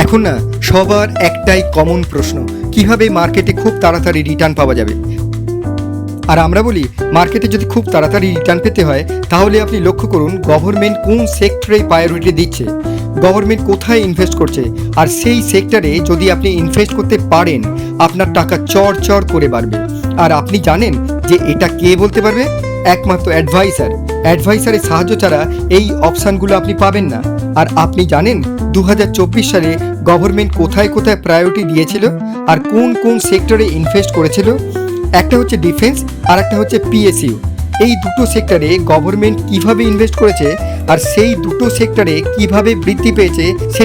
এখন না সবার একটাই কমন প্রশ্ন, কিভাবে মার্কেটে খুব তাড়াতাড়ি রিটার্ন পাওয়া যাবে। আর আমরা বলি মার্কেটে যদি খুব তাড়াতাড়ি রিটার্ন পেতে হয় তাহলে আপনি লক্ষ্য করুন গভর্নমেন্ট কোন সেক্টরে প্রায়োরিটি দিচ্ছে, গভর্নমেন্ট কোথায় ইনভেস্ট করছে, আর সেই সেক্টরে যদি আপনি ইনভেস্ট করতে পারেন আপনার টাকা চড় করে বাড়বে। আর আপনি জানেন যে এটা কে বলতে পারবে? একমাত্র অ্যাডভাইসারের সাহায্য ছাড়া এই অপশানগুলো আপনি পাবেন না। আর আপনি জানেন 2024 সালে গভর্নমেন্ট কোথায় কোথায় প্রায়োরিটি দিয়েছিল আর কোন কোন সেক্টরে ইনভেস্ট করেছিল? একটা হচ্ছে ডিফেন্স আর একটা হচ্ছে পিএসইউ। এই দুটো সেক্টরে গভর্নমেন্ট কিভাবে ইনভেস্ট করেছে আর সেই দুটো সেক্টরে কিভাবে বৃদ্ধি পেয়েছে সে